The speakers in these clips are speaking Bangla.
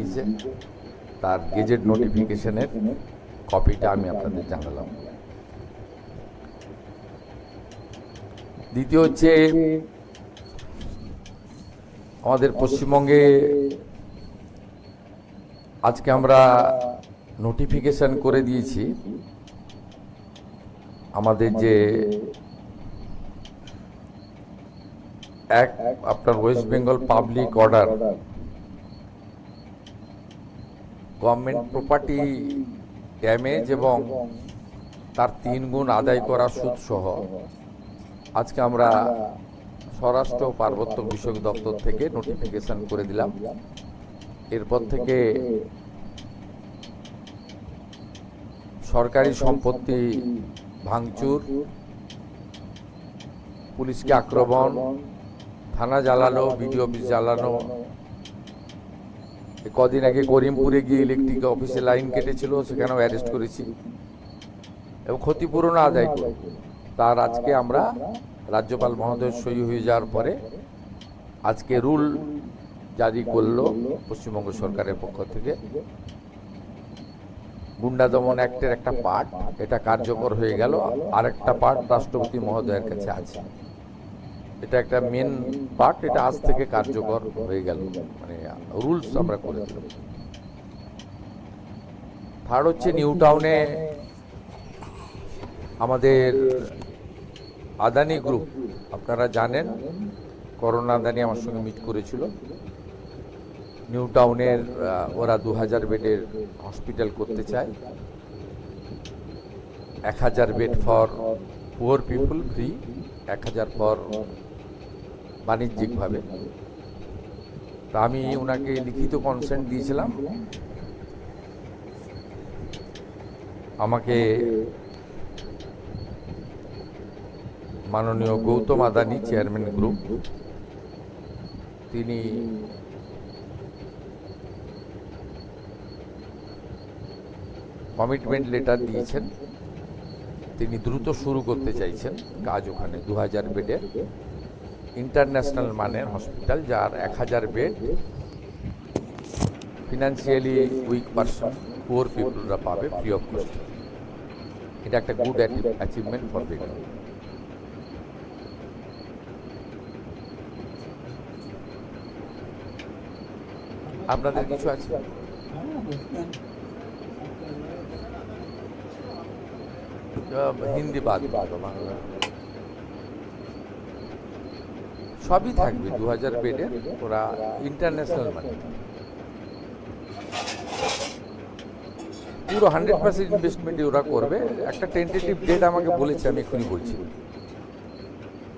দিয়েছে, তার গেজেট নোটিফিকেশনের কপিটা আমি আপনাদের জানালাম। দ্বিতীয় হচ্ছে, আমাদের পশ্চিমবঙ্গে আজকে আমরা নোটিফিকেশন করে দিয়েছি আমাদের যে আপনার West Bengal public order, government property damage এবং তার 3 গুণ আদায় করা সুদ সহ আজকে আমরা স্বরাষ্ট্র ও পার্বত্য বিষয়ক দপ্তর থেকে নোটিফিকেশন করে দিলাম। এরপর থেকে সরকারি সম্পত্তি ভাঙচুর, পুলিশকে আক্রমণ, থানা জ্বালানো, বিডিও অফিস জ্বালানো, কদিন আগে করিমপুরে গিয়ে ইলেকট্রিক অফিসে লাইন কেটেছিল, সেখানেও অ্যারেস্ট করেছি এবং ক্ষতিপূরণ আদায় করি। তার আজকে আমরা রাজ্যপাল মহোদয় সই হয়ে যাওয়ার পরে আজকে রুল জারি করলো পশ্চিমবঙ্গ সরকারের পক্ষ থেকে। গুন্ডা দমন অ্যাক্টের একটা পার্ট এটা কার্যকর হয়ে গেল, আর একটা পার্ট রাষ্ট্রপতি মহোদয়ের কাছে আছে। এটা একটা মেন পার্ট, এটা আজ থেকে কার্যকর হয়ে গেল, মানে রুলস আমরা করে দিলাম। থার্ড হচ্ছে, নিউ টাউনে আমাদের আদানি গ্রুপ, আপনারা জানেন করোনা আদানি আমার সঙ্গে মিট করেছিল। নিউ টাউনের ওরা 2000 বেডের হসপিটাল করতে চায়, 1000 bed for poor people free, 1000 for বাণিজ্যিকভাবে। তা আমি ওনাকে লিখিত কনসেন্ট দিয়েছিলাম, আমাকে মাননীয় গৌতম আদানি চেয়ারম্যান গ্রুপ, তিনি কমিটমেন্ট লেটার দিয়েছেন। তিনি দ্রুত শুরু করতে চাইছেন কাজ ওখানে। 2000 বেডের ইন্টারন্যাশনাল মানের হসপিটাল, যার 1000 bed financially weak person, poor পিপুলরা পাবে ফ্রি অফ কস্ট। এটা একটা গুড অ্যাচিভমেন্ট ফর বেঙ্গল। আপনাদের কিছু আছে? হিন্দি বাদ, বাংলা সবই থাকবে। 2000 বেডের ওরা ইন্টারন্যাশনাল মানে পুরো 100% ইনভেস্টমেন্ট ওরা করবে। একটা টেন্টেটিভ ডেট আমাকে বলেছে, আমি এখনই বলছি।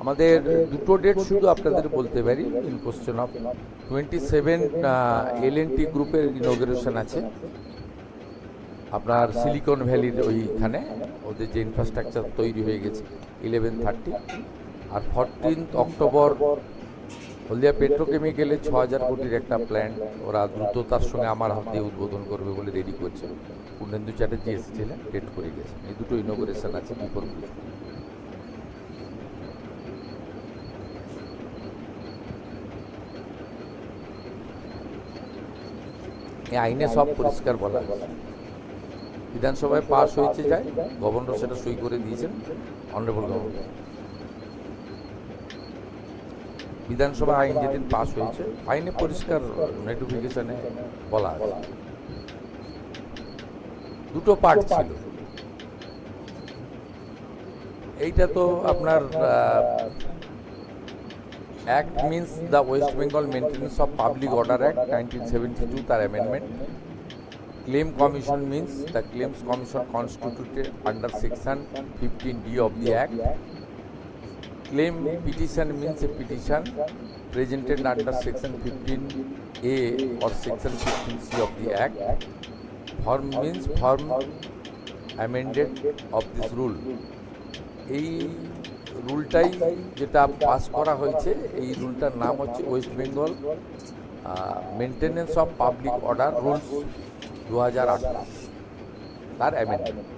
আমাদের দুটো ডেট শুধু আপনাদের বলতে পারি ইন কোশ্চেন অফ 27 L&T গ্রুপের ইনঅগ্রেশন আছে আপনার সিলিকন ভ্যালির ওইখানে, ওদের যে ইনফ্রাস্ট্রাকচার তৈরি হয়ে গেছে 11:30। আর 14 অক্টোবর হলদিয়া পেট্রোকেমিক্যালে 6000 কোটির একটা প্ল্যান্ট ওরা দ্রুততার সঙ্গে আমার হাত দিয়ে উদ্বোধন করবে বলে রেডি করছে। পূর্ণেন্দু চ্যাটার্জি এসেছিলেন, ডেট করে গেছে। এই দুটো ইনঅগ্রেশন আছে বিফোর পুজো। এই আইনে সব পরিষ্কার বলা আছে। বিধানসভায় পাস হয়েছে, যায় গভর্নর সেটা সই করে দিয়েছেন, অনারেবল গভর্নর। বিধানসভা আইন যেদিন পাস হয়েছে, আইনে পরিষ্কার নোটিফিকেশনে বলা আছে। দুটো পার্ট ছিল, এইটা তো আপনার act means the West Bengal maintenance of public order act 1972, তার amendment. Claim Commission means the Claims Commission constituted under Section 15D of the Act. Claim petition means a petition presented under Section 15A or Section 15C of the Act. Form means form amended of this rule. এই রুলটাই যেটা পাস করা হয়েছে, এই রুলটার নাম হচ্ছে West Bengal maintenance of public order rules 2018, তার অ্যামেন্ডমেন্ট।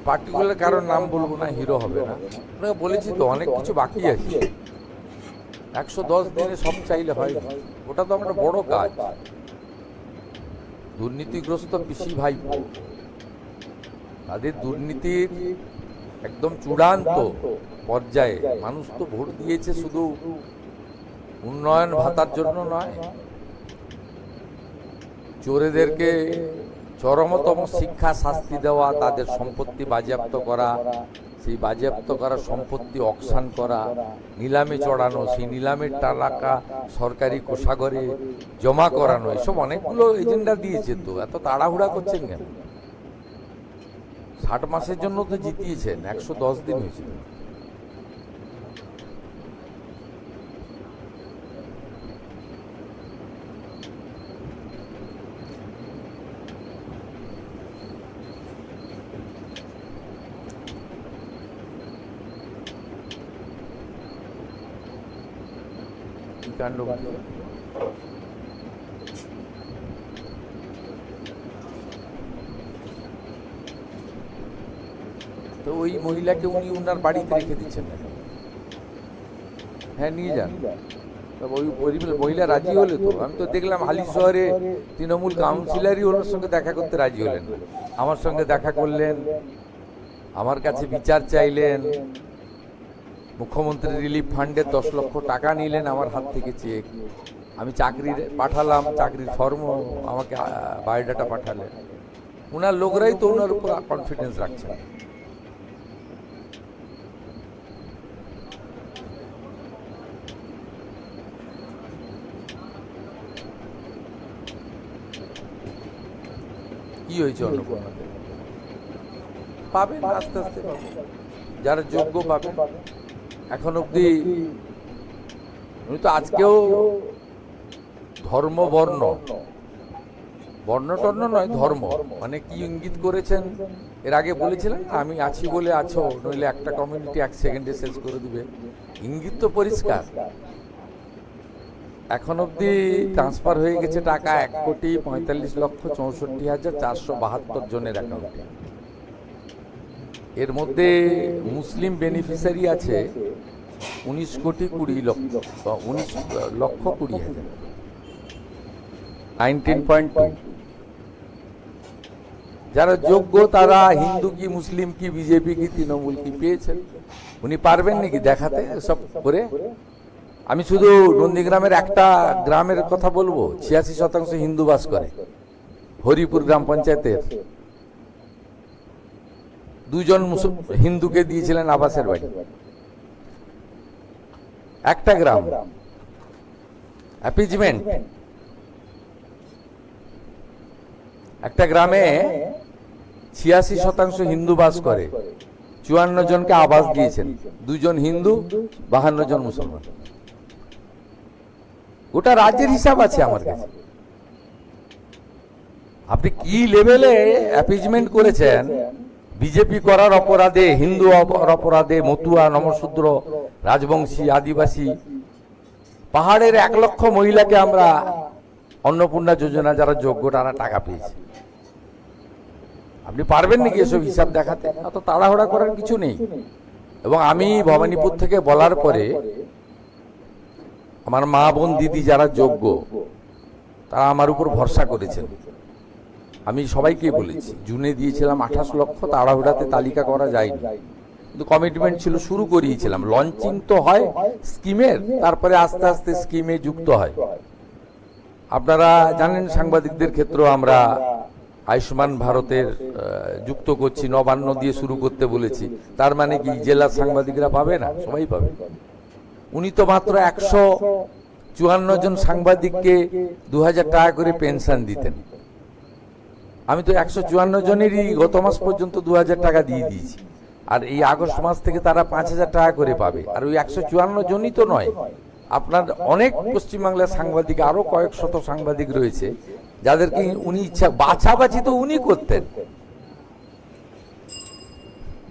পার্টিকুলার কারোর নাম বলবো না, হিরো হবে না। আপনাকে বলেছি তো অনেক কিছু বাকি আছে। 110 দিনে সব চাইলে হয়, ওটা তো একটা বড় কাজ। দুর্নীতিগ্রস্ত পিসি ভাইপো, তাদের দুর্নীতির একদম চূড়ান্ত পর্যায়ে মানুষ তো ভোট দিয়েছে শুধু উন্নয়ন ভাতার জন্য নয়, চোরেদেরকে চরমতম শিক্ষা শাস্তি দেওয়া, তাদের সম্পত্তি বাজেয়াপ্ত করা, সেই বাজেয়াপ্ত করা সম্পত্তি অকশান করা, নিলামে চড়ানো, সেই নিলামের টাকা সরকারি কোষাগারে জমা করানো, এসব অনেকগুলো এজেন্ডা দিয়েছে। তো এত তাড়াহুড়া করছেন কেন? 60 মাসের জন্য তো জিতিয়েছেন, 110 দিন হয়েছে। কাণ্ড তো ওই মহিলাকে উনি ওনার বাড়িতে রেখে দিচ্ছেন না? হ্যাঁ, নিয়ে যান। ওই মহিলা রাজি হলে তো, আমি তো দেখলাম হালি শহরে তৃণমূল কাউন্সিলরই ওনার সঙ্গে দেখা করতে রাজি হলেন। আমার সঙ্গে দেখা করলেন, আমার কাছে বিচার চাইলেন, মুখ্যমন্ত্রী রিলিফ ফান্ডে 10 লক্ষ টাকা নিলেন আমার হাত থেকে চেক। আমি চাকরির পাঠালাম, চাকরির ফর্ম, আমাকে বায়োডাটা পাঠালেন। ওনার লোকরাই তো ওনার উপর কনফিডেন্স রাখছেন। কি হয়েছে অন্নপূর্ণাতে? পাবেন, আস্তে আস্তে পাবেন, যারা যোগ্য পাবেন। এখন অব্দি উনি তো আজকেও ধর্ম বর্ণ টর্ণ নয়, ধর্ম মানে কি ইঙ্গিত করেছেন এর আগে বলেছিলেন, আমি আছি বলে আছো, নইলে একটা কমিউনিটি 1 সেকেন্ডে শেষ করে দিবে। ইঙ্গিত তো পরিষ্কার। এখন অব্দি ট্রান্সফার হয়ে গেছে টাকা 1,45,64,472 জনের অ্যাকাউন্টে। এর মধ্যে মুসলিম বেনিফিশিয়ারি আছে 19,20,20,20,000, 19.2। যারা যোগ্য তারা হিন্দু কি মুসলিম কি বিজেপি কি তৃণমূল কি পেয়েছেন। উনি পারবেন নাকি দেখাতে সব করে? আমি শুধু নন্দীগ্রামের একটা গ্রামের কথা বলবো, 86% হিন্দু বাস করে, হরিপুর গ্রাম পঞ্চায়েতের। 2 জন হিন্দুকে দিয়েছিলেন আবাসের বাড়ি। একটা গ্রাম, অ্যাপিজমেন্ট। একটা গ্রামে 86% হিন্দু বাস করে, 54 জনকে আবাস দিয়েছেন, 2 জন হিন্দু, 52 জন মুসলমান। গোটা রাজ্যের হিসাব আছে আমার কাছে। আপনি কি লেভেলে অ্যাপিজমেন্ট করেছেন? বিজেপি করার অপরাধে, হিন্দু অপরাধে, মতুয়া, নমশূদ্র, রাজবংশী, আদিবাসী, পাহাড়ের 1 লক্ষ মহিলাকে আমরা অন্নপূর্ণা যোজনা যারা যোগ্য তারা টাকা পেয়েছে। আপনি পারবেন নাকি এসব হিসাব দেখাতে? অত তাড়াহুড়া করার কিছু নেই। এবং আমি ভবানীপুর থেকে বলার পরে আমার মা বোন দিদি যারা যোগ্য তারা আমার উপর ভরসা করেছেন। আমি সবাইকে বলেছি, জুনে দিয়েছিলাম 28 লক্ষ, তাড়াহুড়াতে তালিকা করা যায়নি, কিন্তু কমিটমেন্ট ছিল, শুরু করিয়েছিলাম। লঞ্চিং তো হয় স্কিমের, তারপরে আস্তে আস্তে স্কিমে যুক্ত হয়। আপনারা জানেন সাংবাদিকদের ক্ষেত্রেও আমরা আয়ুষ্মান ভারতের যুক্ত করছি, নবান্ন দিয়ে শুরু করতে বলেছি। তার মানে কি জেলার সাংবাদিকরা পাবে না? সবাই পাবে। উনি তো মাত্র 154 জন সাংবাদিককে 2000 টাকা করে পেনশন দিতেন। আমি তো 154 জনেরই গত মাস পর্যন্ত 2000 টাকা দিয়ে দিয়েছি। আর এই আগস্ট মাস থেকে তারা 5000 টাকা করে পাবে। আর ওই 154 জনই তো নয়, আপনার অনেক পশ্চিমবাংলার সাংবাদিক, আরো কয়েক শত সাংবাদিক রয়েছে যাদেরকে উনি ইচ্ছা, বাছাবাছি তো উনি করতেন।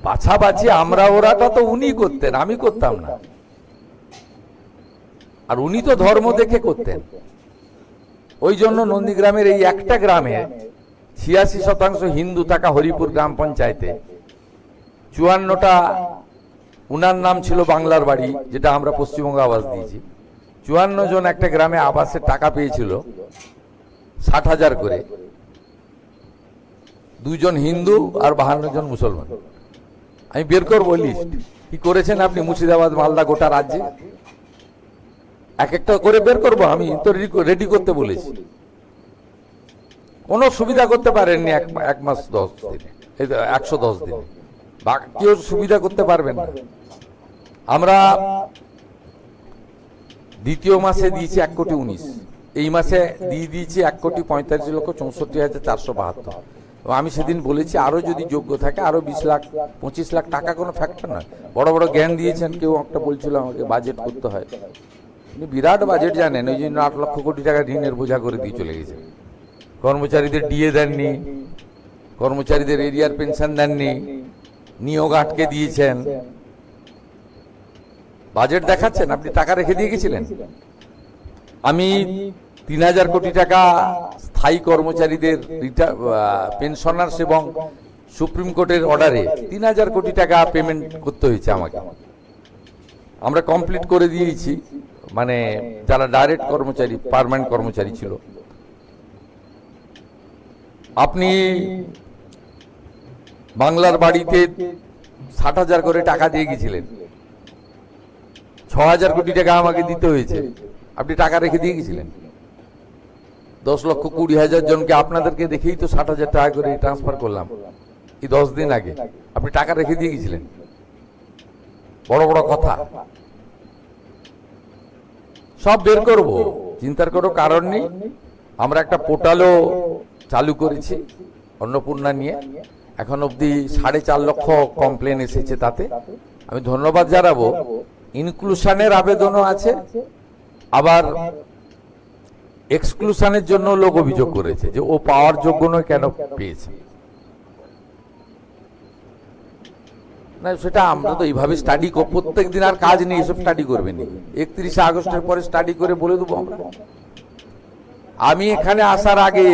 বাছাবাছি আমরা ওরাটা তো উনি করতেন, আমি করতাম না। আর উনি তো ধর্ম দেখে করতেন। ওই জন্য নন্দীগ্রামের এই একটা গ্রামে 86% হিন্দু থাকা হরিপুর গ্রাম পঞ্চায়েতে 54টা উনার নাম ছিল বাংলার বাড়ি, যেটা আমরা পশ্চিমবঙ্গ আবাস দিয়েছি। 54 জন একটা গ্রামে আবাসের টাকা পেয়েছিল 60,000 করে, 2 জন হিন্দু আর 52 জন মুসলমান। আমি বের করবো লিস্ট কি করেছেন আপনি মুর্শিদাবাদ, মালদা, গোটা রাজ্যে এক একটা করে বের করবো। আমি তো রেডি করতে বলেছি। কোনো সুবিধা করতে পারেননি এক মাস 10 দিনে, 110 দিনে, কেউ সুবিধা করতে পারবেন না। আমরা দ্বিতীয় মাসে দিয়েছি 1,19,00,000, এই মাসে দিয়ে দিয়েছি 1,45,64,472। আমি সেদিন বলেছি আরো যদি যোগ্য থাকে আরো 20 লাখ 25 লাখ টাকা কোনো ফ্যাক্টর নয়। বড় বড় জ্ঞান দিয়েছেন। কেউ একটা বলছিল আমাকে বাজেট করতে হয়, উনি বিরাট বাজেট জানেন, ওই জন্য 8 লক্ষ কোটি টাকা ঋণের বোঝা করে দিয়ে চলে গেছে। কর্মচারীদের ডিএ দেননি, কর্মচারীদের এরিয়ার পেনশন দেননি, নিয়োগ আটকে দিয়েছেন। বাজেট দেখাচ্ছেন, আপনি টাকা রেখে দিয়ে গেছিলেন। আমি 3,000 কোটি টাকা স্থায়ী কর্মচারীদের পেনশনার্স এবং সুপ্রিম কোর্টের অর্ডারে 3,000 কোটি টাকা পেমেন্ট করতে হয়েছে আমাকে। আমরা কমপ্লিট করে দিয়েছি, মানে যারা ডাইরেক্ট কর্মচারী, পার্মানেন্ট কর্মচারী ছিল। আপনি বাংলার বাড়িতে 60,000 করে টাকা দিয়ে গেছিলেন, 6,000 কোটি টাকা আমাকে দিতে হয়েছে, আপনি টাকা রেখে দিয়ে গেছিলেন। 10,20,000 জনকে আপনাদেরকে দেখেই তো 60,000 টাকা করে ট্রান্সফার করলাম এই 10 দিন আগে, আপনি টাকা রেখে দিয়ে গেছিলেন। বড় বড় কথা সব বের করব, চিন্তার কোনো কারণ নেই। আমরা একটা পোর্টালও চালু করেছি অন্নপূর্ণা নিয়ে, এখন অবধি 4.5 লক্ষ কমপ্লেন এসেছে। তাতে আমি ধন্যবাদ জানাবো। ইনক্লুশনের আবেদনও আছে, আবার এক্সক্লুশনের জন্য লোক অভিযোগ করেছে যে ও পাওয়ার যোগ্য নয়, কেন পেয়েছে না। সেটা আমরা তো এইভাবে স্টাডি প্রত্যেক দিন, আর কাজ নেই এসব স্টাডি করবেন। 31 আগস্টের পরে স্টাডি করে বলে দেবো আমরা। আমি এখানে আসার আগে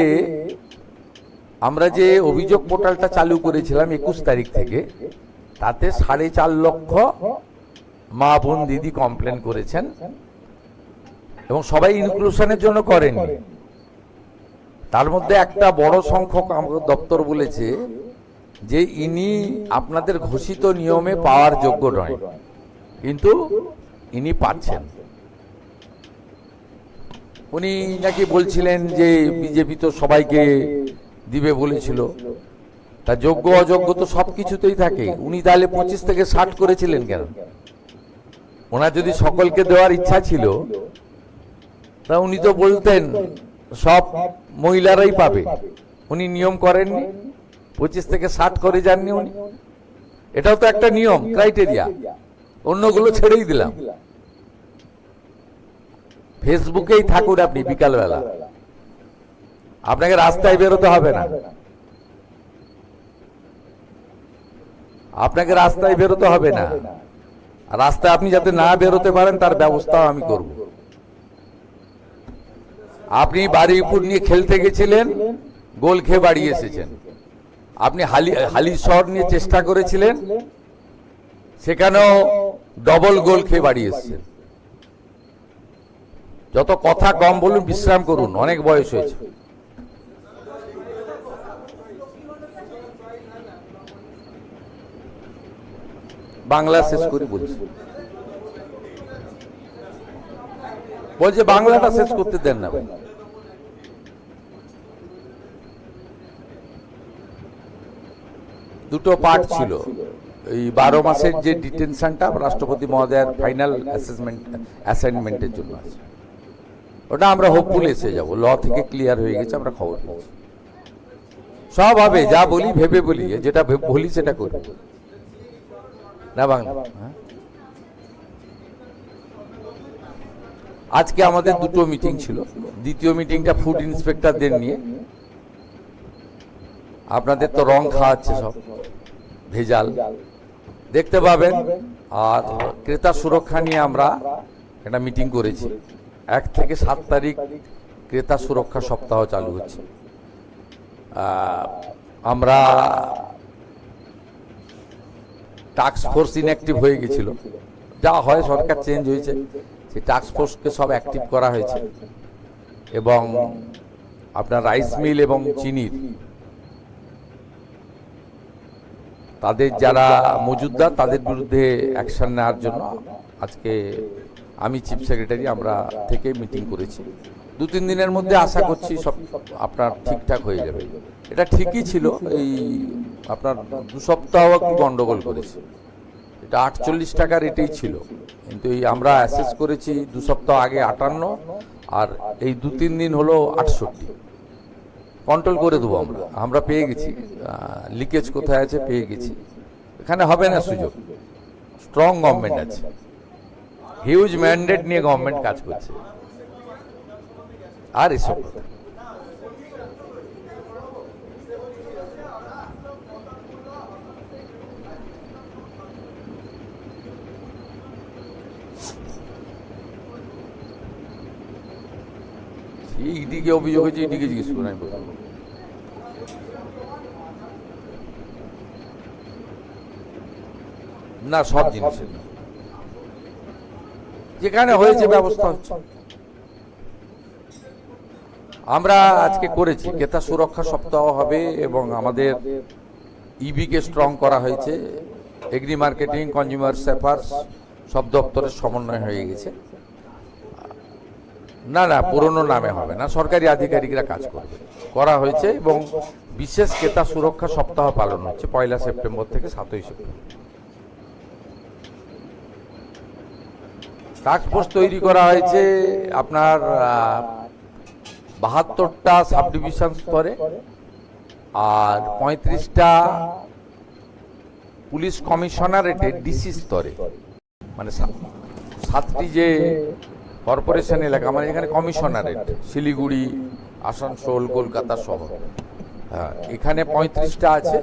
আমরা যে অভিযোগ পোর্টালটা চালু করেছিলাম 21 তারিখ থেকে, তাতে 4.5 লক্ষ মা বোন দিদি কমপ্লেন করেছেন, এবং সবাই ইনক্লুশনের জন্য করেননি। তার মধ্যে একটা বড় সংখ্যক আমাদের দপ্তর বলেছে যে ইনি আপনাদের ঘোষিত নিয়মে পাওয়ার যোগ্য নয়, কিন্তু ইনি পাচ্ছেন। উনি নাকি বলছিলেন যে বিজেপি তো সবাইকে দিবে বলেছিল, তা যোগ্য অযোগ্য তো সবকিছুতেই থাকে। উনি তাহলে 25 থেকে 60 করেছিলেন কেন? ওনার যদি সকলকে দেওয়ার ইচ্ছা ছিল তা উনি তো বলতেন সব মহিলারাই পাবে। উনি নিয়ম করেননি, 25 থেকে 60 করে যাননি উনি। এটাও তো একটা নিয়ম, ক্রাইটেরিয়া। অন্যগুলো ছেড়েই দিলাম। ফেসবুকেই থাকুন আপনি বিকালবেলা, আপনাকে রাস্তায় বেরোতে হবে না। আপনাকে রাস্তায় বেরোতে হবে না। রাস্তায় আপনি যাতে না বেরোতে পারেন তার ব্যবস্থাও আমি করব। আপনি বারুইপুর নিয়ে খেলতে গেছিলেন, গোল খেয়ে বাড়ি এসেছেন। আপনি হালিশহর নিয়ে চেষ্টা করেছিলেন, সেখানেও ডবল গোল খেয়ে বাড়ি এসেছেন। যত কথা কম বলুন, বিশ্রাম করুন, অনেক বয়স হয়েছে। বাংলা শেষ করে বলছি, বলছে বাংলাটা শেষ করতে দেন না। দুটো পার্ট ছিল। এই 12 মাসের যে ডিটেনশনটা রাষ্ট্রপতি মহোদয়ের ফাইনাল অ্যাসাইনমেন্টের জন্য আছে, ওটা আমরা হোপফুল এসে যাব। ল থেকে ক্লিয়ার হয়ে গেছে, আমরা খবর পেয়েছি। সব হবে, যা বলি ভেবে বলি, যেটা বলি সেটা করি না। বাংলা আজকে আমাদের দুটো মিটিং ছিল। দ্বিতীয় মিটিংটা ফুড ইন্সপেক্টরদের নিয়ে। আপনাদের তো রং খাওয়াচ্ছে সব, ভেজাল দেখতে পাবেন। আর ক্রেতা সুরক্ষা নিয়ে আমরা একটা মিটিং করেছি। 1 থেকে 7 তারিখ ক্রেতা সুরক্ষা সপ্তাহ চালু হচ্ছে। আমরা টাস্ক ফোর্স ইনঅ্যাক্টিভ হয়ে গেছিল, যা হয় সরকার চেঞ্জ হয়েছে, সেই টাস্ক ফোর্সকে সব অ্যাক্টিভ করা হয়েছে এবং আপনার রাইস মিল এবং চিনির তাদের যারা মজুদদার তাদের বিরুদ্ধে অ্যাকশন নেওয়ার জন্য আজকে আমি চিফ সেক্রেটারি আমরা থেকে মিটিং করেছি। 2-3 দিনের মধ্যে আশা করছি সব আপনার ঠিকঠাক হয়ে যাবে। এটা ঠিকই ছিল, এই আপনার 2 সপ্তাহ একটু গন্ডগোল করেছে। এটা 48 টাকা রেটেই ছিল, কিন্তু এই আমরা অ্যাসেস করেছি 2 সপ্তাহ আগে 58, আর এই 2-3 দিন হলো 68। কন্ট্রোল করে দেবো আমরা পেয়ে গেছি, লিকেজ কোথায় আছে পেয়ে গেছি। এখানে হবে না সুযোগ, স্ট্রং গভর্নমেন্ট আছে, হিউজ ম্যান্ডেট নিয়ে গভর্নমেন্ট কাজ করছে। আর এসব কথা ইডিকে অভিযোগ হয়েছে, ইডিকে জিজ্ঞেস করে আমি বলবো না, সব জিনিসের যেখানে হয়েছে ব্যবস্থা হচ্ছে। আমরা আজকে করেছি ক্রেতা সুরক্ষা সপ্তাহ হবে এবং আমাদের ইবিকে স্ট্রং করা হয়েছে। এগ্রি মার্কেটিং, কনজিউমার অ্যাফেয়ার্স সব দপ্তরের সমন্বয় হয়ে গেছে। না না, পুরনো নামে হবে না, সরকারি আধিকারিকরা কাজ করবে, করা হয়েছে এবং বিশেষ ক্রেতা সুরক্ষা সপ্তাহ পালন হচ্ছে 1 সেপ্টেম্বর থেকে 7 সেপ্টেম্বর। টাস্ক ফোর্স তৈরি করা হয়েছে আপনার 72টা সাব ডিভিশন স্তরে আর 35টা পুলিশ কমিশনারেটে ডিসি স্তরে, মানে 7টি যে কর্পোরেশন এলাকা, মানে এখানে কমিশনারেট শিলিগুড়ি, আসানসোল, কলকাতা শহর, এখানে 35টা আছে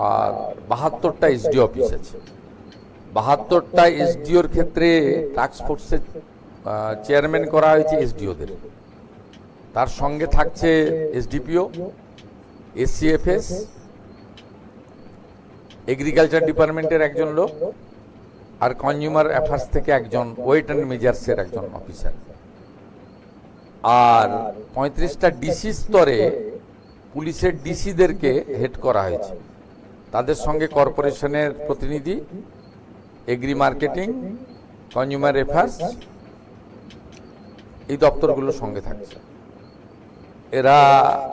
আর 72টা এসডি অফিস আছে। 72টা এসডিওর ক্ষেত্রে টাস্ক ফোর্সের চেয়ারম্যান করা হয়েছে এসডিওদের, তার সঙ্গে থাকছে এসডিপিও, এসসিএফএস, এগ্রিকালচার ডিপার্টমেন্টের একজন লোক আর কনজিউমার অ্যাফেয়ার্স থেকে একজন, ওয়েট অ্যান্ড মেজার্সের একজন অফিসার। আর 35টা ডিসি স্তরে পুলিশের ডিসিদেরকে হেড করা হয়েছে, তাদের সঙ্গে কর্পোরেশনের প্রতিনিধি, এগ্রি মার্কেটিং, কনজিউমার অ্যাফেয়ার্স এই দপ্তরগুলোর সঙ্গে থাকছে। এরা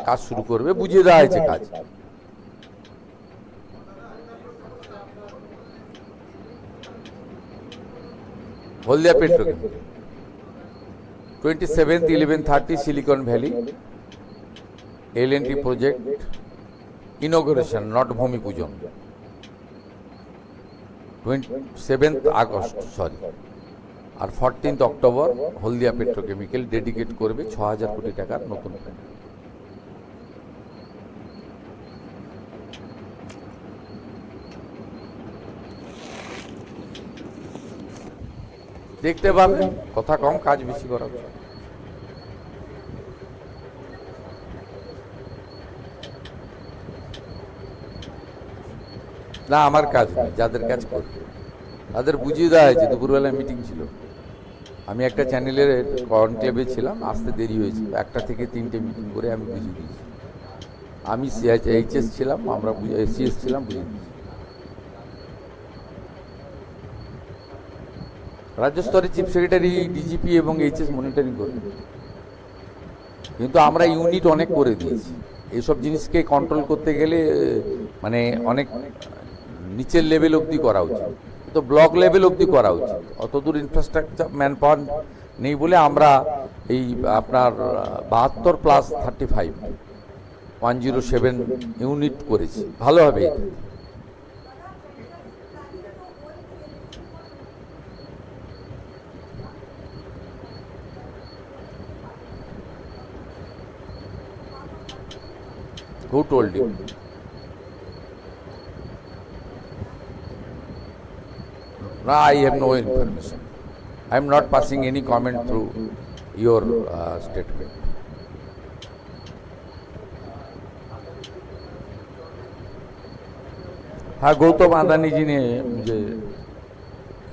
কাজ শুরু করবে, বুঝিয়ে দেওয়া হয়েছে কাজ। Haldia petrochemical 27th 11:30 silicon valley L and T project inauguration, not ভূমি পূজন, 7th আগস্ট আর 14th October Haldia petrochemical dedicate করবে 6,000 কোটি টাকার নতুন প্ল্যান্ট। দেখতে পাবেন, কথা কম কাজ বেশি করা হচ্ছে। না আমার কাজ নেই, যাদের কাজ করবে তাদের বুঝিয়ে দেওয়া হয়েছে। দুপুরবেলায় মিটিং ছিল, আমি একটা চ্যানেলের কনক্লেভে ছিলাম, আসতে দেরি হয়েছিল, 1টা থেকে 3টে মিটিং করে আমি বুঝিয়ে দিয়েছি। আমি এইচএস ছিলাম, আমরা সিএস ছিলাম, বুঝিয়ে দিয়েছি। রাজ্য স্তরের চিফ সেক্রেটারি, ডিজিপি এবং এইচএস মনিটরিং করবে, কিন্তু আমরা ইউনিট অনেক করে দিয়েছি। এইসব জিনিসকে কন্ট্রোল করতে গেলে মানে অনেক নিচের লেভেল অবধি করা উচিত, তো ব্লক লেভেল অবধি করা উচিত। অতদূর ইনফ্রাস্ট্রাকচার ম্যান পাওয়ার নেই বলে আমরা এই আপনার 72 + 35 107 ইউনিট করেছি। ভালো হবে এটা। Who told you? No, I have no information. I am not passing any comment through your statement. हाँ, गौतम अदानी जी ने मुझे,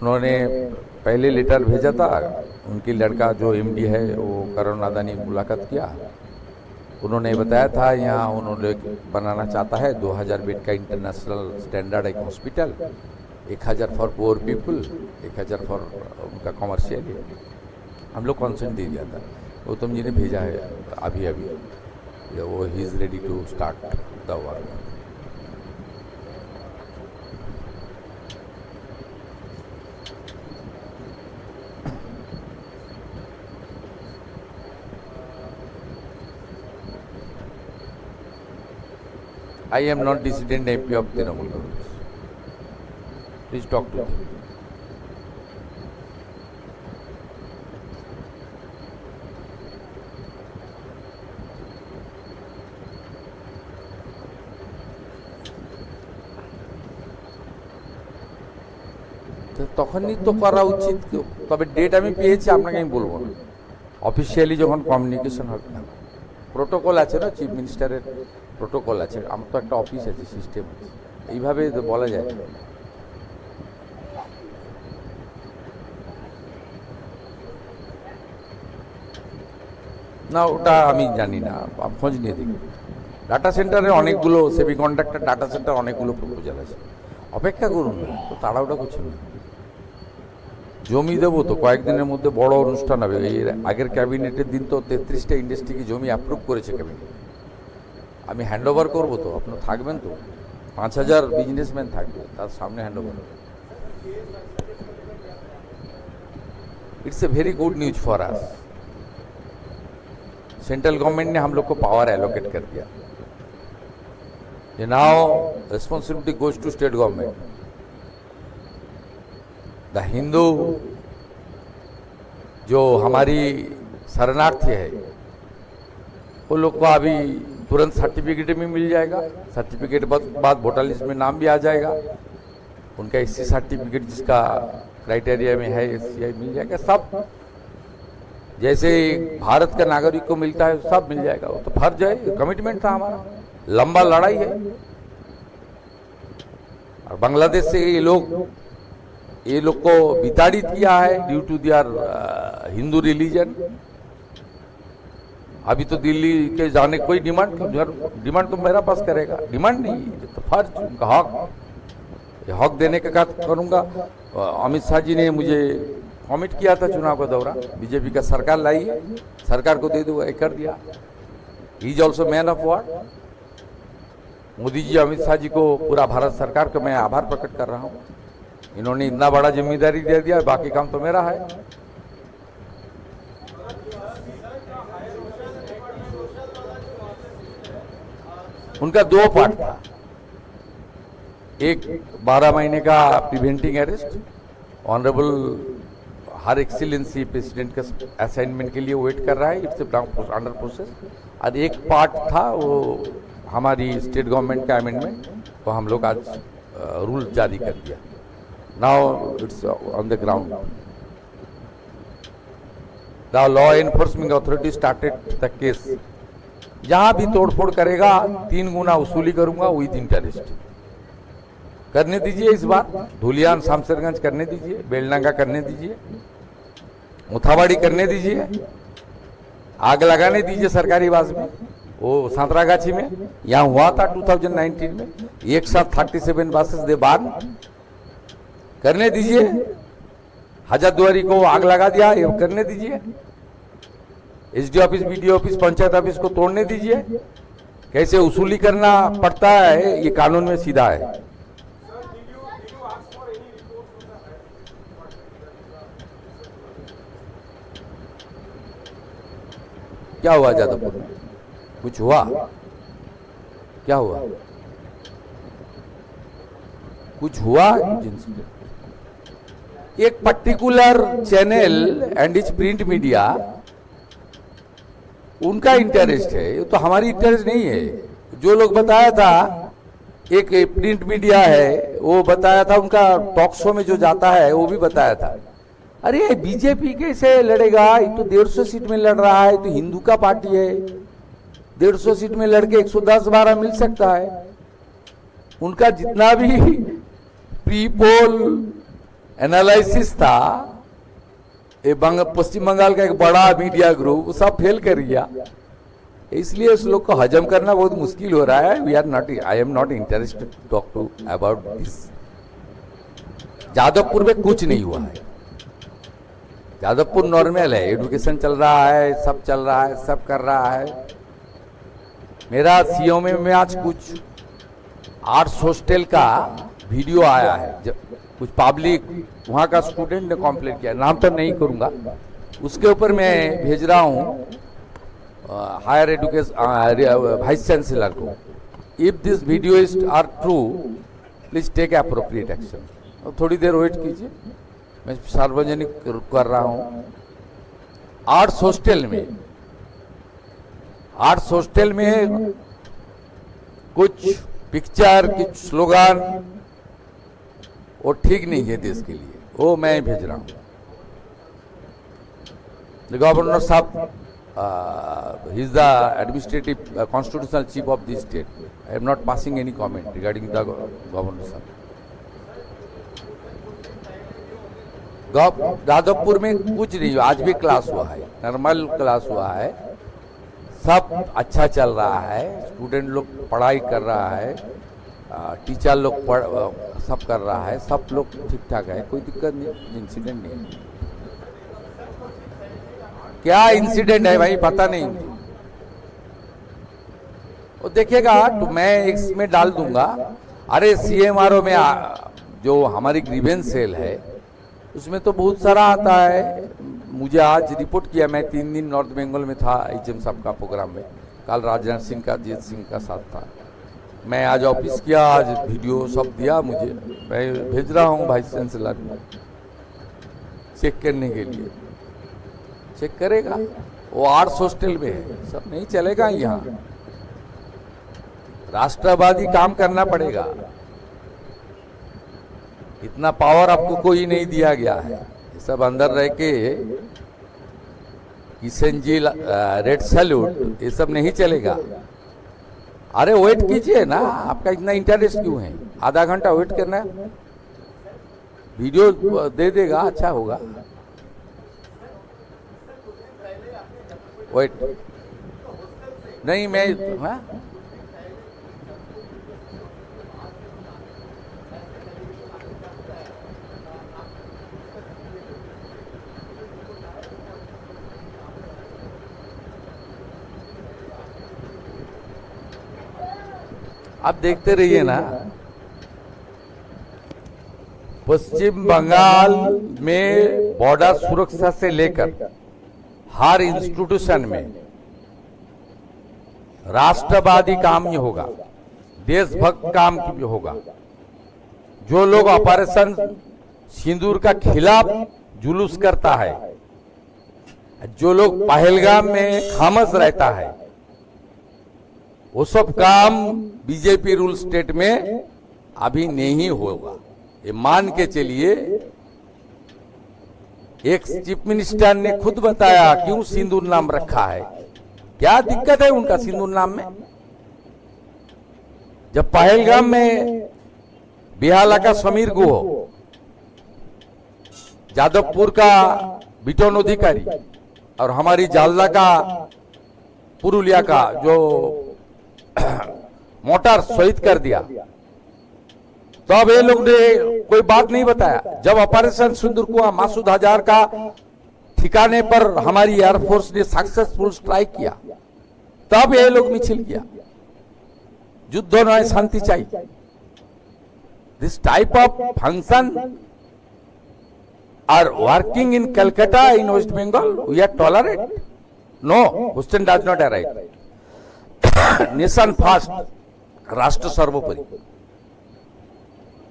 उन्होंने पहले लेटर भेजा था, उनकी लड़का जो एमडी है वो करण अदानी मुलाकात किया। उन्होंने बताया था यहाँ उन्होंने बनाना चाहता है 2000 बेड का इंटरनेशनल स्टैंडर्ड एक hospital, 1000 for poor people, 1000 for उनका कॉमर्शियल। हम लोग कॉन्सेंट दे दिया था, गौतम जी ने भेजा है अभी अभी, वो ही is ready to start the work. I am not dissident MP of Trinamool Congress. Please talk to them. তখনই তো করা উচিত, তবে ডেট আমি পেয়েছি, আপনাকে আমি বলবো না। অফিসিয়ালি যখন কমিউনিকেশন হবে, প্রোটোকল আছে না, চিফ মিনিস্টারের প্রোটোকল আছে, আমার তো একটা অফিস আছে, সিস্টেম আছে, এইভাবে বলা যায় না। ওটা আমি জানি না, খোঁজ নিয়ে দেখি। ডাটা সেন্টারে অনেকগুলো সেমি কন্ডাক্টর ডাটা সেন্টার অনেকগুলো প্রপোজাল আছে, অপেক্ষা করুন না, তো তাড়াহুড়া করছেন না। জমি দেবো তো কয়েকদিনের মধ্যে, বড় অনুষ্ঠান হবে। এর আগের ক্যাবিনেটের দিন তো 33টা ইন্ডাস্ট্রিকে জমি অ্যাপ্রুভ করেছে ক্যাবিনেট। আমি হ্যান্ড ওভার করবো তো, আপনার থাকবেন তো, 5000 बिजनेसमैन থাকবে, তার সামনে hand over. It's a very good news for us. Central government ने हम लोग को पावर एलोकेट कर दिया, now responsibility goes to state government. The Hindu जो हमारी शरणार्थी है, वो लोग को अभी तुरंत सर्टिफिकेट भी मिल जाएगा, सर्टिफिकेट बाद वोटर लिस्ट में नाम भी आ जाएगा, उनका एससी सर्टिफिकेट जिसका क्राइटेरिया में है एससीआई मिल जाएगा, सब जैसे भारत का नागरिक को मिलता है सब मिल जाएगा। वो तो फर्ज है, कमिटमेंट था हमारा, लंबा लड़ाई है। और बांग्लादेश से ये लोग को विताड़ित किया है due to their Hindu religion. अभी तो दिल्ली के जाने कोई डिमांड तो मेरा पास करेगा, डिमांड नहीं, तो फर्ज, उनका हक, हक देने का काम करूंगा। अमित शाह जी ने मुझे कमिट किया था चुनाव का दौरा, बीजेपी का सरकार लाई है, सरकार को दे दूंगा, कर दिया। He is also man of word. Modi ji Amit Shah ji को, पूरा भारत सरकार को मैं आभार प्रकट कर रहा हूँ, इन्होंने इतना बड़ा जिम्मेदारी दे दिया, बाकी काम तो मेरा है। उनका 2 पार्ट था, एक 12 महीने का प्रिवेंटिंग अरेस्ट, ऑनरेबल हर एक्सीलेंसी प्रेसिडेंट का असाइनमेंट के लिए वेट कर रहा है, इट्स अंडर प्रोसेस। और एक पार्ट था वो हमारी स्टेट गवर्नमेंट का अमेंडमेंट, तो हम लोग आज रूल जारी कर दिया। Now it's on the ground. The law enforcement authority started the case. जहां भी तोड़फोड़ करेगा 3 गुना वसूली करूंगा विद इंटरेस्ट। करने दीजिए इस बार, धुलियान शामसरगंज करने दीजिए, बेलनागा करने दीजिए, मुथाबाड़ी करने दीजिए, आग लगाने दीजिए सरकारी बास में, वो सांतरागाछी में यहाँ हुआ था 2019 में, एक साथ 37 बासेस दे बार करने दीजिए। हजारदुआरी को आग लगा दिया, ये करने दीजिए। SD office, BDO office, panchayat office को तोड़ने दीजिए। कैसे वसूली करना पड़ता है ये कानून में सीधा है। क्या हुआ जादवपुर में? कुछ हुआ? क्या हुआ? कुछ हुआ? एक particular channel and it's print media, उनका इंटरेस्ट है, ये तो हमारी इंटरेस्ट नहीं है। जो लोग बताया था, एक प्रिंट मीडिया है वो बताया था, उनका टॉक शो में जो जाता है वो भी बताया था। अरे बीजेपी कैसे लड़ेगा, ये तो 150 सीट में लड़ रहा है, तो हिंदू का पार्टी है, 150 सीट में लड़के 110-12 मिल सकता है। उनका जितना भी प्री पोल एनालिसिस था, ये पश्चिम बंगाल का एक बड़ा मीडिया ग्रुप, वो सब फेल कर गया। इसलिए उस लोग को हजम करना बहुत मुश्किल हो रहा है। We are not, I am not interested to talk to about this. Jadavpur में कुछ नहीं हुआ है। जादवपुर नॉर्मल है, एजुकेशन चल रहा है, सब चल रहा है, सब कर रहा है। मेरा सीओ में आज कुछ आर्ट्स हॉस्टल का वीडियो आया है, कुछ पब्लिक वहाँ का स्टूडेंट ने कंप्लेंट किया, नाम तो नहीं करूँगा, उसके ऊपर मैं भेज रहा हूँ हायर एजुकेशन वाइस चांसलर को। If this video is are true, please take appropriate action. थोड़ी देर वेट कीजिए, मैं सार्वजनिक कर रहा हूँ। आर्ट्स हॉस्टल में कुछ पिक्चर, कुछ स्लोगन, वो ठीक नहीं है देश के लिए, वो मैं भेज रहा हूँ। गवर्नर साहब, he is the administrative constitutional chief of this state. I am not passing any comment regarding the governor sir. Jadavpur में कुछ नहीं, आज भी क्लास हुआ है, नॉर्मल क्लास हुआ है, सब अच्छा चल रहा है, स्टूडेंट लोग पढ़ाई कर रहा है, टीचर लोग सब कर रहा है, सब लोग ठीक ठाक है, कोई दिक्कत नहीं, इंसिडेंट नहीं है। क्या इंसिडेंट है भाई पता नहीं, वो देखिएगा तो मैं इसमें डाल दूंगा। अरे सीएमआरओ में जो हमारी ग्रीवेंस सेल है उसमें तो बहुत सारा आता है। मुझे आज रिपोर्ट किया, मैं 3 दिन नॉर्थ बंगाल में था एचएम साहब का प्रोग्राम में, कल राजनाथ सिंह का, जीत सिंह का साथ था। मैं आज ऑफिस किया, आज वीडियो सब दिया मुझे, मैं भेज रहा हूँ वाइस चांसलर चेक करने के लिए, चेक करेगा। वो आर्ट्स हॉस्टल में है, सब नहीं चलेगा यहाँ, राष्ट्रवादी काम करना पड़ेगा। इतना पावर आपको कोई नहीं दिया गया है, सब अंदर रह के किशन जी रेड सैल्यूट, ये सब नहीं चलेगा। अरे वेट कीजिए ना, आपका इतना इंटरेस्ट क्यों है? आधा घंटा वेट करना, वीडियो दे देगा, अच्छा होगा। वेट नहीं, मैं आप देखते रहिए ना। पश्चिम बंगाल में बॉर्डर सुरक्षा से लेकर हर इंस्टीट्यूशन में राष्ट्रवादी काम ही होगा, देशभक्त काम भी होगा। जो लोग ऑपरेशन सिंदूर का खिलाफ जुलूस करता है, जो लोग पहलगाम में खामोश रहता है, वो सब काम बीजेपी रूल स्टेट में अभी नहीं होगा, ये मान के चलिए। एक चीफ मिनिस्टर ने खुद बताया क्यों सिंदूर नाम रखा है, क्या दिक्कत है उनका सिंदूर नाम में। जब पहलगाम में बिहाला का समीर गुह, जादवपुर का बिटोन अधिकारी और हमारी जालदा का पुरुलिया का जो मोटर शहीद कर दिया, तो अब ये लोग ने कोई बात नहीं बताया। जब ऑपरेशन सिंदूर कुआं मासूद हजार का ठिकाने पर हमारी एयरफोर्स ने सक्सेसफुल स्ट्राइक किया, तब ये लोग मिছিল किया, युद्ध नয় शांति चाहिए। This type of function are working in Calcutta, in West Bengal, we are tolerate? No, question does not arise. Nation first, राष्ट्र सर्वोपरि,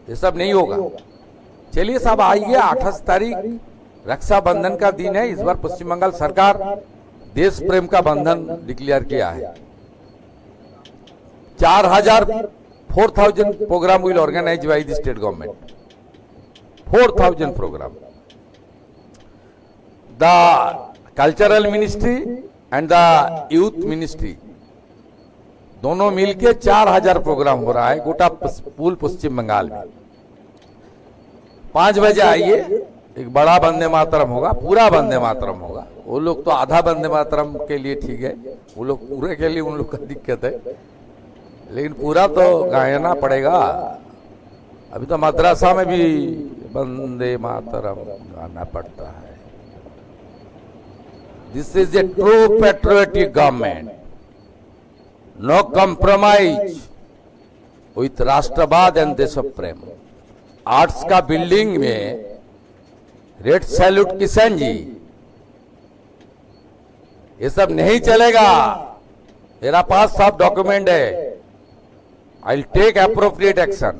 ये सब नहीं होगा। चलिए साहब आइए, 28 तारीख रक्षाबंधन का दिन है। इस बार पश्चिम बंगाल सरकार देश प्रेम का बंधन डिक्लेयर किया है। 4,000 program will organize by the state government, 4,000 program. The cultural ministry and the youth ministry, दोनों मिलके 4000 प्रोग्राम हो रहा है गोटा पूल पश्चिम बंगाल में। 5 बजे आइए, एक बड़ा वंदे मातरम होगा, पूरा वंदे मातरम होगा। वो लोग तो आधा वंदे मातरम के लिए ठीक है, वो लोग पूरे के लिए उन लोग का दिक्कत है, लेकिन पूरा तो गाना पड़ेगा। अभी तो मद्रासा में भी वंदे मातरम गाना पड़ता है। This is a true patriotic government, no compromise with राष्ट्रवाद एंड देश प्रेम। आर्ट्स का बिल्डिंग में रेड सैल्यूट किशन जी, ये सब नहीं चलेगा। मेरा पास सब डॉक्यूमेंट है, I will take appropriate action.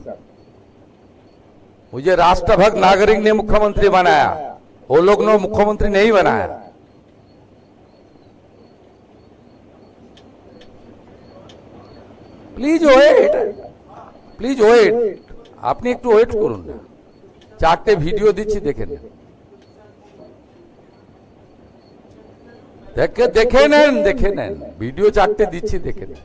मुझे राष्ट्रभक्त नागरिक ने मुख्यमंत्री बनाया, वो लोग ने मुख्यमंत्री नहीं बनाया। प्लीज वेट, प्लीज वेट, আপনি একটু ওয়েট করুন না। 4টে ভিডিও দিচ্ছি, দেখে নেন, দেখে নেন ভিডিও 4টে দিচ্ছি, দেখে নেন।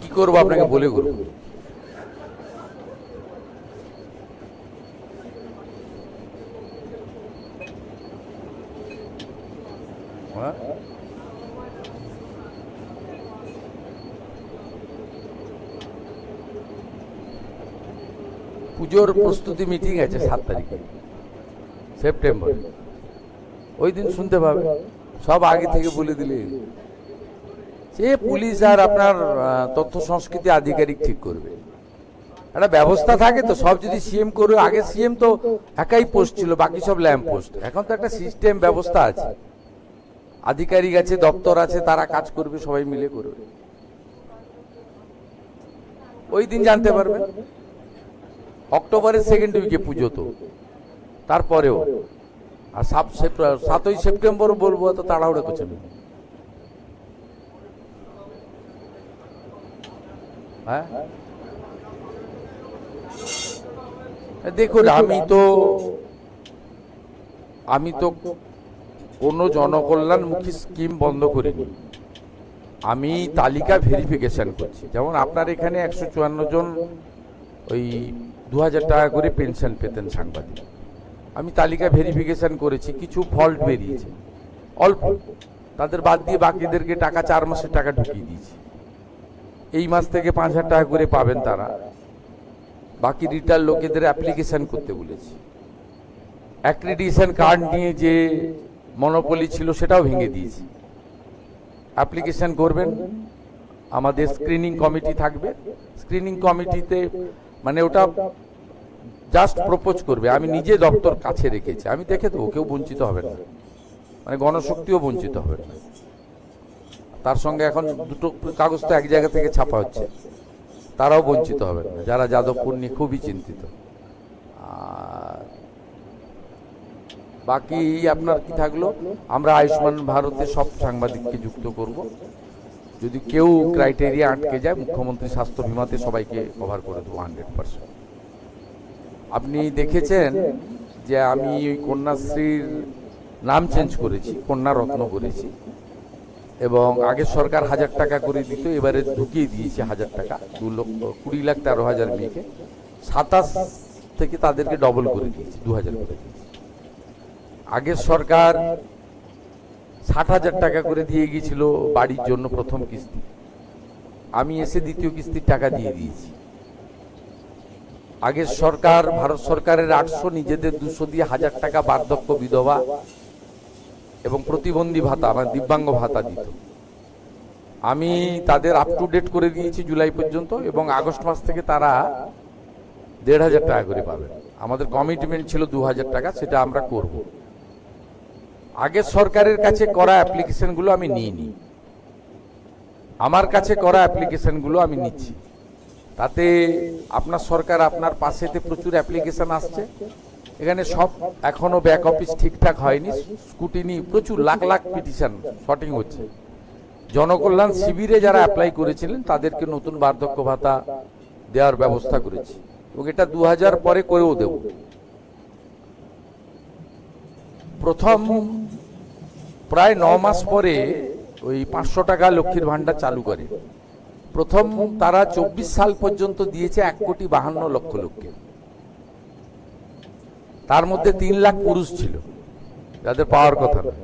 কি করবো আপনাকে বলে করবো? পুজোর প্রস্তুতি মিটিং আছে 7 তারিখে সেপ্টেম্বর, ওই দিন শুনতে পাবে। সব আগে থেকে বলে দিলে সে পুলিশ আর আপনার তথ্য সংস্কৃতি আধিকারিক ঠিক করবে। একটা ব্যবস্থা থাকে তো, সব যদি সিএম করে, আগে সিএম তো একাই পোস্ট ছিল, বাকি সব ল্যাম্প পোস্ট। এখন তো একটা সিস্টেম ব্যবস্থা আছে, আধিকারিক আছে, দপ্তর আছে, তারা কাজ করবে, সবাই মিলে করবে। ওই দিন জানতে পারবে। অক্টোবরের সেকেন্ড উইকে পুজো তো, তারপরেও। আর 7ই সেপ্টেম্বর বলবো, তো তাড়াহুড়ো করছে। হ্যাঁ, দেখুন, আমি তো কোনো জনকল্যাণমুখী স্কিম বন্ধ করিনি। আমি তালিকা ভেরিফিকেশন করছি। যেমন আপনার এখানে 154 জন ওই 2000 টাকা করে পেনশন পেতেন সাংবাদিক, আমি তালিকা ভেরিফিকেশন করেছি, কিছু ফল্ট বেরিয়েছে অল্প, তাদের বাদ দিয়ে বাকিদেরকে টাকা 4 মাসের টাকা ঢুকিয়ে দিয়েছি। এই মাস থেকে 5000 টাকা করে পাবেন তারা। বাকি রিটার্ন লোকেদের অ্যাপ্লিকেশন করতে বলেছি। অ্যাক্রিডিটেশন কার্ড নিয়ে যে মনোপলি ছিল সেটাও ভেঙে দিয়েছি। অ্যাপ্লিকেশন করবেন, আমাদের স্ক্রিনিং কমিটি থাকবে। স্ক্রিনিং কমিটিতে মানে ওটা জাস্ট প্রপোজ করবে, আমি নিজে দপ্তর কাছে রেখেছি, আমি দেখে দেবো, কেউ বঞ্চিত হবে না, মানে গণশক্তিও বঞ্চিত হবে না। তার সঙ্গে এখন দুটো কাগজ তো এক জায়গা থেকে ছাপা হচ্ছে, তারাও বঞ্চিত হবে না, যারা যাদবপুর নিয়ে খুবই চিন্তিত। আর বাকি আপনার কি থাকলো, আমরা আয়ুষ্মান ভারতে সব সাংবাদিককে যুক্ত করব। যদি কেউ ক্রাইটেরিয়া আটকে যায়, মুখ্যমন্ত্রী স্বাস্থ্য বিমাতে সবাইকে কভার করে দেবো 100%। আপনি দেখেছেন যে আমি ওই কন্যাশ্রীর নাম চেঞ্জ করেছি, কন্যা রত্ন করেছি, এবং আগের সরকার 1000 টাকা করে দিত, এবারে ঢুকিয়ে দিয়েছে 1000 টাকা। 2,20,13,000 মেয়েকে 27 থেকে তাদেরকে ডবল করে দিয়েছি, 2000 করে দিয়েছি। আগের সরকার 60,000 টাকা করে দিয়ে গিয়েছিল বাড়ির জন্য প্রথম কিস্তি, আমি এসে দ্বিতীয় কিস্তির টাকা দিয়ে দিয়েছি। আগের সরকার, ভারত সরকারের 800, নিজেদের 200 দিয়ে 1000 টাকা বার্ধক্য বিধবা এবং প্রতিবন্ধী ভাতা, মানে দিব্যাঙ্গ ভাতা দিত। আমি তাদের আপ টু ডেট করে দিয়েছি জুলাই পর্যন্ত, এবং আগস্ট মাস থেকে তারা 1,500 টাকা করে পাবেন। আমাদের কমিটমেন্ট ছিল 2000 টাকা, সেটা আমরা করব। আগের সরকারের কাছে করা অ্যাপ্লিকেশনগুলো আমি নিইনি, আমার কাছে করা অ্যাপ্লিকেশনগুলো আমি নিচ্ছি। তাতে আপনার সরকার, আপনার পাশেতে প্রচুর অ্যাপ্লিকেশন আসছে। এখানে সব এখনো ব্যাক অফিস ঠিকঠাক হয়নি, স্কুটিনি প্রচুর, লাখ লাখ পিটিশন শর্টিং হচ্ছে। জনকল্যাণ শিবিরে যারা অ্যাপ্লাই করেছিলেন তাদেরকে নতুন বার্ধক্য ভাতা দেওয়ার ব্যবস্থা করেছি, এবং এটা 2000 পরে করেও দেব। প্রথম প্রায় 9 মাস পরে ওই 500 টাকা লক্ষ্মীর ভাণ্ডার চালু করে। প্রথম তারা 24 সাল পর্যন্ত দিয়েছে 1,52,00,000 লোককে। তার মধ্যে 3 লাখ পুরুষ ছিল যাদের পাওয়ার কথা নয়।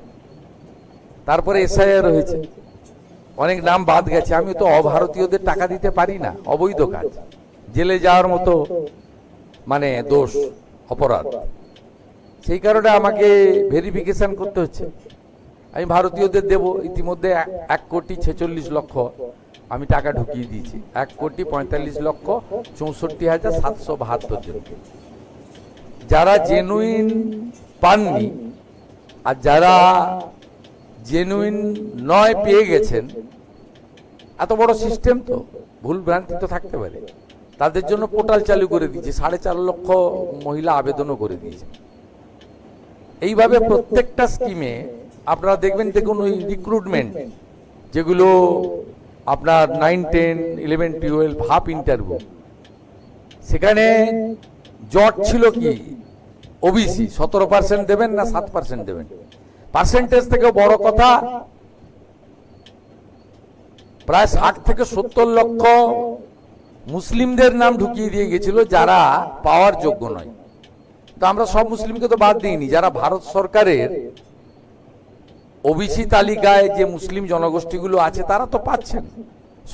তারপরে এসআইআর হয়েছে, অনেক নাম বাদ গেছে। আমি তো অভারতীয়দের টাকা দিতে পারি না, অবৈধ কাজ, জেলে যাওয়ার মতো মানে দোষ, অপরাধ। সেই কারণে আমাকে ভেরিফিকেশন করতে হচ্ছে। আমি ভারতীয়দের দেব। ইতিমধ্যে 1,46,00,000 আমি টাকা ঢুকিয়ে দিয়েছি। 1,45,64,772 জন। যারা জেনুইন পাননি আর যারা জেনুইন নয় পেয়ে গেছেন, এত বড় সিস্টেম তো ভুল ভ্রান্তি তো থাকতে পারে, তাদের জন্য পোর্টাল চালু করে দিয়েছে। 4.5 লক্ষ মহিলা আবেদনও করে দিয়েছে। এইভাবে প্রত্যেকটা স্কিমে আপনারা দেখবেন, দেখুন ওই রিক্রুটমেন্ট যেগুলো আপনার 9, 10, 11, 12 হাফ ইন্টারভিউ, সেখানে জট ছিল কি ওবিসি 17% দেবেন না 7% দেবেন। পার্সেন্টেজ থেকে বড় কথা, প্রায় 60 থেকে 70 লক্ষ মুসলিমদের নাম ঢুকিয়ে দিয়ে গেছিল যারা পাওয়ার যোগ্য নয়। তো আমরা সব মুসলিমকে তো বাদ দিইনি, যারা ভারত সরকারের ওবিসি তালিকায় যে মুসলিম জনগোষ্ঠীগুলো আছে তারা তো পাচ্ছেন।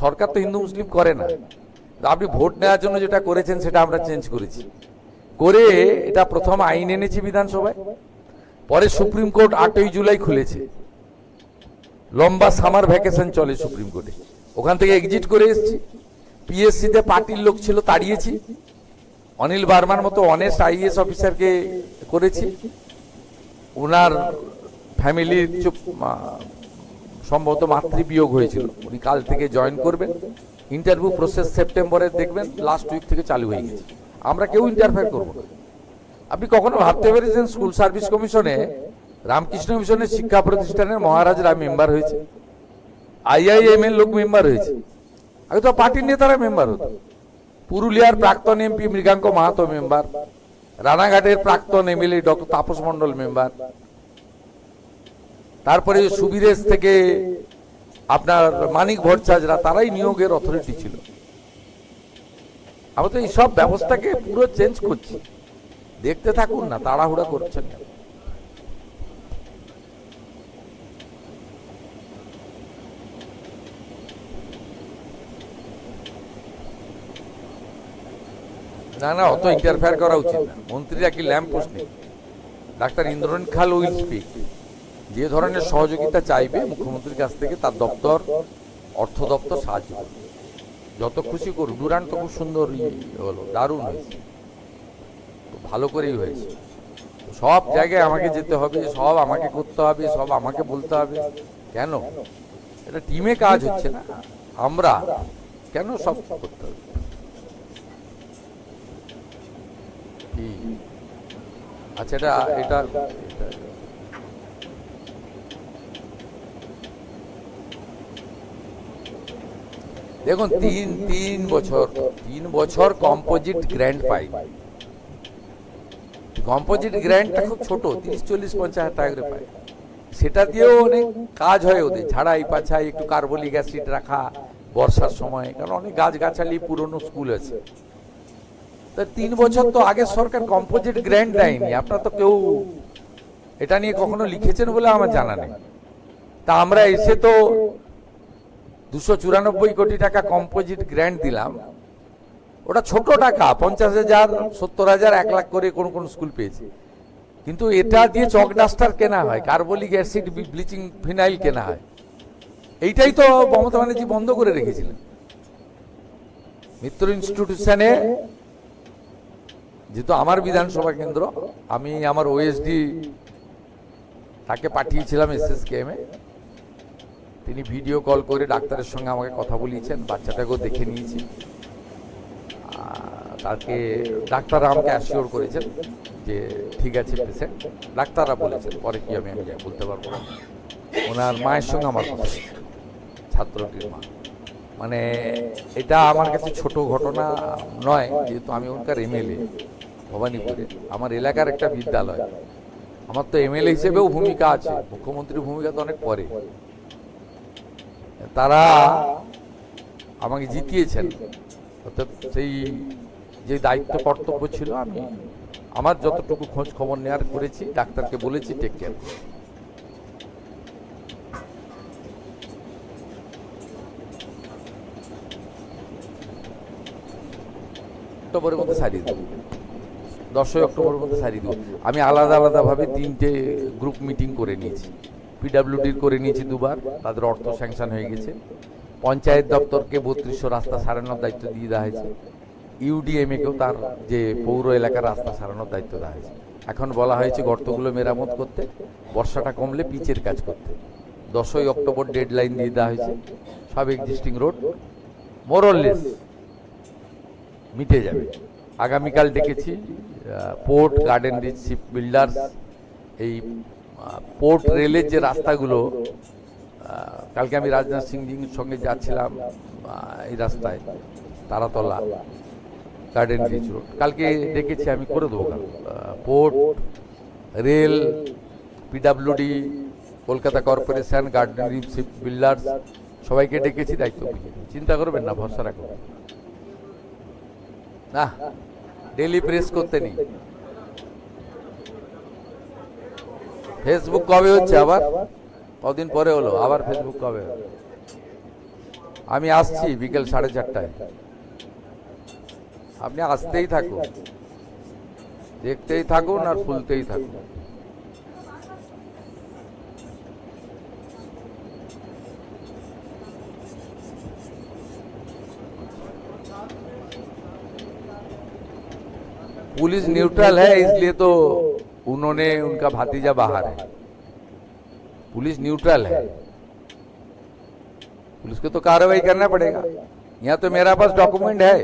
সরকার তো হিন্দু মুসলিম করে না। আপনি ভোট নেওয়ার জন্য যেটা করেছেন সেটা আমরা চেঞ্জ করেছি, করে এটা প্রথম আইন এনেছি বিধানসভায়। পরে সুপ্রিম কোর্ট 8ই জুলাই খুলেছে, লম্বা সামার ভ্যাকেশন চলে সুপ্রিম কোর্টে, ওখান থেকে এক্সিট করে এসেছি। পিএসসিতে পার্টির লোক ছিল, তাড়িয়েছি। অনিল বার্মার মতো অনেস্ট আইএস অফিসারকে করেছি। ওনার ফ্যামিলির সম্ভবত মাতৃবিয়োগ হয়েছিল, উনি কাল থেকে জয়েন করবেন। ইন্টারভিউ প্রসেস সেপ্টেম্বরে দেখবেন লাস্ট উইক থেকে চালু হয়ে গেছে। আমরা কেউ ইন্টারফেয়ার করবো না। আপনি কখনো ভাবতে পেরেছেন স্কুল সার্ভিস কমিশনে রামকৃষ্ণ মিশনের শিক্ষা প্রতিষ্ঠানের মহারাজরা মেম্বার হয়েছে, IIM এর লোক মেম্বার হয়েছে। আগে তো পার্টির নেতারা মেম্বার হতো। পুরুলিয়ার প্রাক্তন এমপি মৃগাঙ্ক মাহাতো মেম্বার, রানাঘাটের প্রাক্তন MLA doctor Tapas Mondal member, তারপরে সুবিরেশ থেকে আপনার মানিক ভট্টাচার্যরা, তারাই নিয়োগের অথরিটি ছিল। আমরা তো এই সব ব্যবস্থাকে পুরো চেঞ্জ করছি। দেখতে থাকুন না, তাড়াহুড়া করছেন না। না না, অত ইন্টারফেয়ার করা উচিত না। মন্ত্রীরা কি ল্যাম্প পোস্ট নেই? ডাক্তার ইন্দ্রনীল খাল উইল স্পিক। যে ধরনের সহযোগিতা চাইবে মুখ্যমন্ত্রীর কাছ থেকে তার দপ্তর, অর্থ দপ্তর সাহায্য করবে। যত খুশি করুন। ডুরান্ট তো খুব সুন্দর হলো, দারুণ হয়েছে, ভালো করেই হয়েছে। সব জায়গায় আমাকে যেতে হবে, সব আমাকে করতে হবে, সব আমাকে বলতে হবে কেন? এটা টিমে কাজ হচ্ছে না, আমরা কেন সব করতে হবে? আচ্ছা, এটা দেখুন, 3 বছর কম্পোজিট গ্র্যান্ট পাই। কম্পোজিট গ্র্যান্টটা খুব ছোট, 30, 40, 50 হাজার টাকা করে পায়। সেটা দিয়েও অনেক কাজ হয় ওদের, ঝাড়াই পাছাই, একটু কার্বলিক অ্যাসিড রাখা বর্ষার সময়, কারণ অনেক গাছগাছালি পুরনো স্কুল আছে। 3 বছর তো আগে সরকার কম্পোজিট গ্র্যান্ট দেয়নি। আপনারা তো কেউ এটা নিয়ে কখনো লিখেছেন বলে আমার জানা নেই। তা আমরা এসে তো 294 কোটি টাকা কম্পোজিট গ্র্যান্ট দিলাম। ওটা ছোট টাকা, 50,000, 70,000, 1 লাখ করে কোন কোন স্কুল পেয়েছে। কিন্তু এটা দিয়ে চক ডাস্টার কেনা হয়, কার্বলিক অ্যাসিড, ব্লিচিং ফিনাইল কেনা হয়। এইটাই তো মমতা ব্যানার্জি বন্ধ করে রেখেছিলেন। মিত্র ইনস্টিটিউশনে, যেহেতু আমার বিধানসভা কেন্দ্র, আমি আমার ওএসডি তাকে পাঠিয়েছিলাম SSKM-এ। তিনি ভিডিও কল করে ডাক্তারের সঙ্গে আমাকে কথা বলিয়েছেন, বাচ্চাটাকেও দেখে নিয়েছি। তাকে ডাক্তাররা আমাকে অ্যাসিওর করেছেন যে ঠিক আছে পেশেন্ট। ডাক্তাররা বলেছেন, পরে কি আমি বলতে পারবো না। ওনার মায়ের সঙ্গে আমার কথা, ছাত্রটির মা। মানে এটা আমার কাছে ছোট ঘটনা নয়, যেহেতু আমি ওখানকার MLA ভবানীপুরে। আমার এলাকার একটা বিদ্যালয়, আমার তো এমএলএ হিসেবেও ভূমিকা আছে, মুখ্যমন্ত্রীর ভূমিকা তো অনেক পরে। তারা আমাকে জিতিয়েছেন, অর্থাৎ সেই যে দায়িত্ব কর্তব্য ছিল আমি আমার যতটুকু খোঁজ খবর নেওয়ার করেছি, ডাক্তারকে বলেছি টেক কেয়ার। অক্টোবরের মধ্যে সারিয়ে দেবো, 10ই অক্টোবরের মধ্যে সারিয়ে দেবো। আমি আলাদা আলাদাভাবে 3টে গ্রুপ মিটিং করে নিয়েছি। পিডাব্লিউডির করে নিয়েছি 2বার, তাদের অর্থ স্যাংশন হয়ে গেছে। পঞ্চায়েত দপ্তরকে 3200 রাস্তা সারানোর দায়িত্ব দিয়ে দেওয়া হয়েছে। ইউডিএমএকেও তার যে পৌর এলাকার রাস্তা সারানোর দায়িত্ব দেওয়া হয়েছে। এখন বলা হয়েছে গর্তগুলো মেরামত করতে, বর্ষাটা কমলে পিচের কাজ করতে। 10ই অক্টোবর ডেডলাইন দিয়ে দেওয়া হয়েছে। সব এক্সিস্টিং রোড মোরলেস মিটে যাবে। আগামীকাল ডেকেছি port, garden reach, ship builders, এই পোর্ট রেলের যে রাস্তাগুলো, কালকে আমি রাজনাথ সিংজির সঙ্গে যাচ্ছিলাম এই রাস্তায়, তারাতলা, গার্ডেন রিচ রোড, কালকে ডেকেছি আমি করে দেবো। Port, rail, PWD, Kolkata corporation, garden reach, ship builders সবাইকে ডেকেছি, দায়িত্ব বুঝে। চিন্তা করবেন না, ভরসা রাখুন না। ডেলি প্রেস করতে নেই। ফেসবুক কবে হচ্ছে আবার? কদিন পরে হলো আবার ফেসবুক কবে? আমি আসছি বিকেল 4:30টায়, আপনি আসতেই থাকুন, দেখতেই থাকুন আর ফুলতেই থাকুন। पुलिस न्यूट्रल है, इसलिए तो उन्होंने उनका भतीजा बाहर है। पुलिस न्यूट्रल है, पुलिस को तो कार्रवाई करना पड़ेगा। यहाँ तो मेरा पास डॉक्यूमेंट है,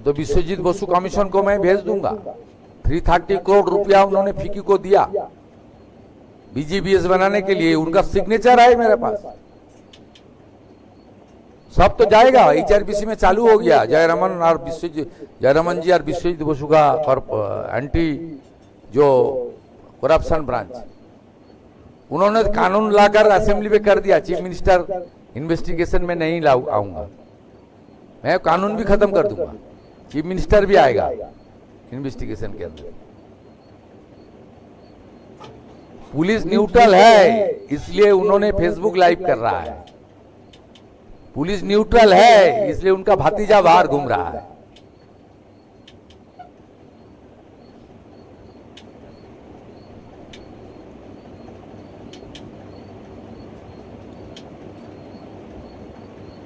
तो विश्वजीत बसु कमीशन को मैं भेज दूंगा। 330 करोड़ रुपया उन्होंने फिक्की को दिया बीजीबीएस बनाने के लिए, उनका सिग्नेचर है मेरे पास। सब तो जाएगा, एचआरपीसी में चालू हो गया। जयरमन जी और विश्वजीत बसु का एंटी जो करप्शन ब्रांच, उन्होंने कानून लाकर असेंबली में कर दिया। चीफ मिनिस्टर इन्वेस्टिगेशन में नहीं आऊंगा, मैं कानून भी खत्म कर दूंगा, चीफ मिनिस्टर भी आएगा इन्वेस्टिगेशन के अंदर। पुलिस न्यूट्रल है, इसलिए उन्होंने फेसबुक लाइव कर रहा है। पुलिस न्यूट्रल है, इसलिए उनका भतीजा बाहर घूम रहा है।